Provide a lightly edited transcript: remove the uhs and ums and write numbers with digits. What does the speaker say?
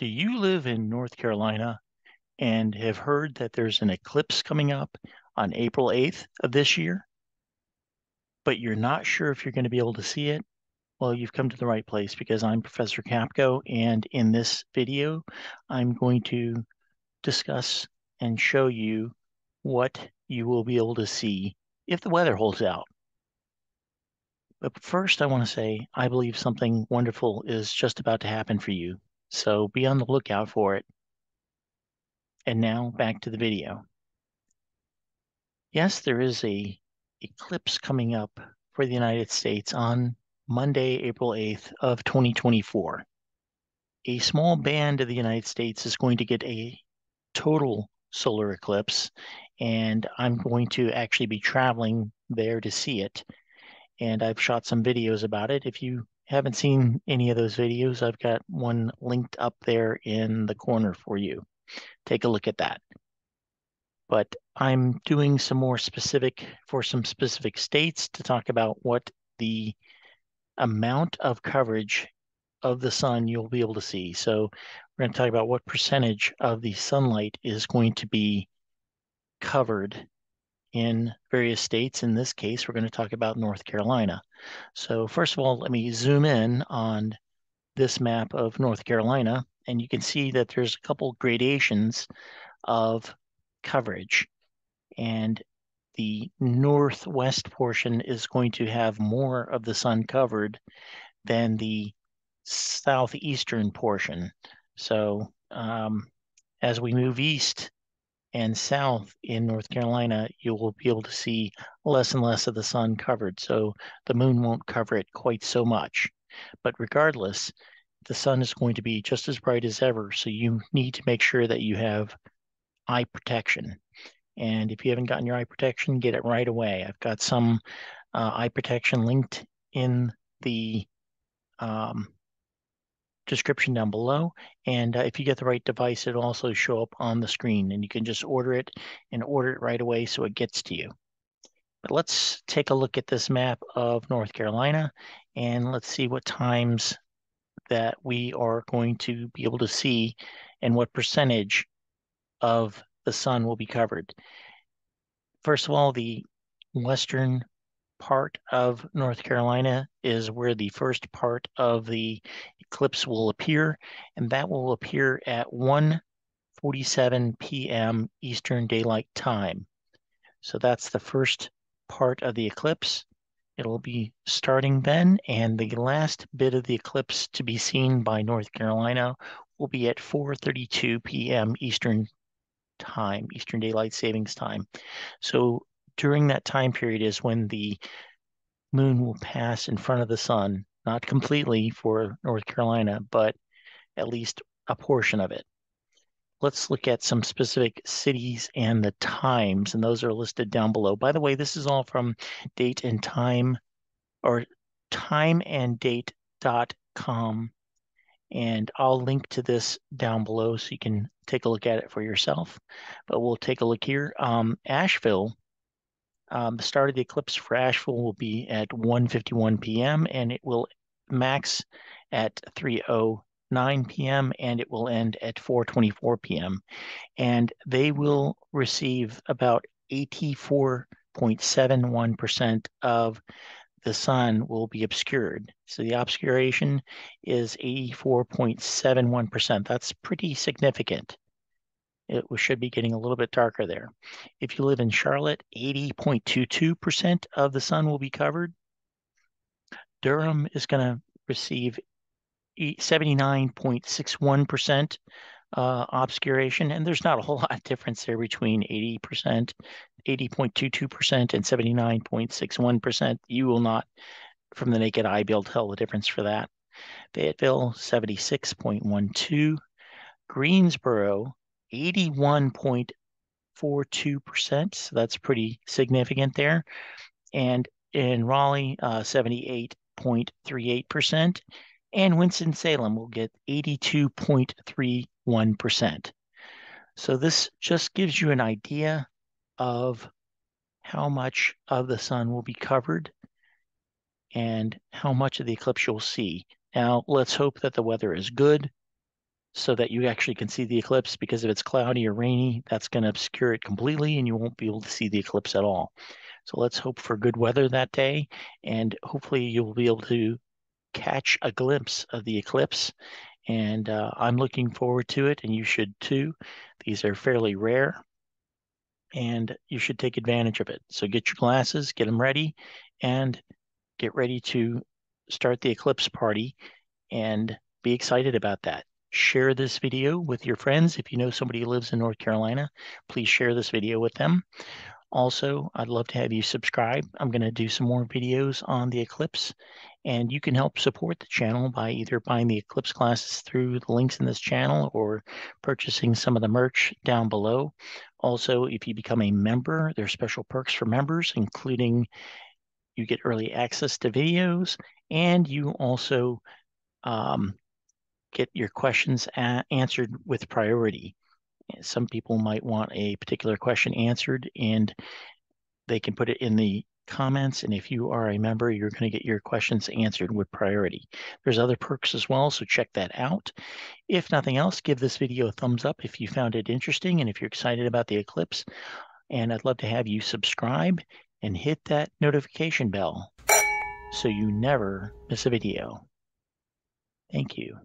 Do you live in North Carolina and have heard that there's an eclipse coming up on April 8th of this year, but you're not sure if you're going to be able to see it? Well, you've come to the right place because I'm Professor Capko, and in this video, I'm going to discuss and show you what you will be able to see if the weather holds out. But first, I want to say I believe something wonderful is just about to happen for you, so be on the lookout for it. And now back to the video. Yes, there is a eclipse coming up for the United States on Monday, April 8th of 2024. A small band of the United States is going to get a total solar eclipse, and I'm going to actually be traveling there to see it. And I've shot some videos about it. If you haven't seen any of those videos, I've got one linked up there in the corner for you. Take a look at that. But I'm doing some more specific for some specific states to talk about what the amount of coverage of the sun you'll be able to see. So we're going to talk about what percentage of the sunlight is going to be covered in various states. In this case, we're going to talk about North Carolina. So first of all, let me zoom in on this map of North Carolina, and you can see that there's a couple gradations of coverage. And the northwest portion is going to have more of the sun covered than the southeastern portion. So as we move east and south in North Carolina, you will be able to see less and less of the sun covered. So the moon won't cover it quite so much. But regardless, the sun is going to be just as bright as ever. So you need to make sure that you have eye protection. And if you haven't gotten your eye protection, get it right away. I've got some eye protection linked in the description down below. And if you get the right device, it'll also show up on the screen, and you can just order it and order it right away so it gets to you. But let's take a look at this map of North Carolina, and let's see what times that we are going to be able to see and what percentage of the sun will be covered. First of all, the western part of North Carolina is where the first part of the eclipse will appear, and that will appear at 1:47 p.m. Eastern Daylight Time. So that's the first part of the eclipse. It'll be starting then, and the last bit of the eclipse to be seen by North Carolina will be at 4:32 p.m. Eastern Time, Eastern Daylight Savings Time. So during that time period is when the moon will pass in front of the sun, not completely for North Carolina, but at least a portion of it. Let's look at some specific cities and the times, and those are listed down below. By the way, this is all from date and time or timeanddate.com. And I'll link to this down below so you can take a look at it for yourself. But we'll take a look here. Asheville, the start of the eclipse for Asheville will be at 1:51 p.m. and it will max at 3:09 p.m. and it will end at 4:24 p.m. And they will receive about 84.71% of the sun will be obscured. So the obscuration is 84.71%. That's pretty significant. It should be getting a little bit darker there. If you live in Charlotte, 80.22% of the sun will be covered. Durham is going to receive 79.61% obscuration, and there's not a whole lot of difference there between 80%, 80.22% and 79.61%. You will not, from the naked eye, be able to tell the difference for that. Fayetteville, 76.12. Greensboro, 81.42%. So that's pretty significant there. And in Raleigh, 78.38%. And Winston-Salem will get 82.31%. So this just gives you an idea of how much of the sun will be covered and how much of the eclipse you'll see. Now, let's hope that the weather is good so that you actually can see the eclipse, because if it's cloudy or rainy, that's going to obscure it completely and you won't be able to see the eclipse at all. So let's hope for good weather that day, and hopefully you'll be able to catch a glimpse of the eclipse. And I'm looking forward to it, and you should too. These are fairly rare, and you should take advantage of it. So get your glasses, get them ready, and get ready to start the eclipse party and be excited about that. Share this video with your friends. If you know somebody who lives in North Carolina, please share this video with them. Also, I'd love to have you subscribe. I'm going to do some more videos on the eclipse, and you can help support the channel by either buying the eclipse classes through the links in this channel or purchasing some of the merch down below. Also, if you become a member, there are special perks for members, including you get early access to videos, and you also get your questions answered with priority. Some people might want a particular question answered, and they can put it in the comments. And if you are a member, you're going to get your questions answered with priority. There's other perks as well, so check that out. If nothing else, give this video a thumbs up if you found it interesting and if you're excited about the eclipse. And I'd love to have you subscribe and hit that notification bell so you never miss a video. Thank you.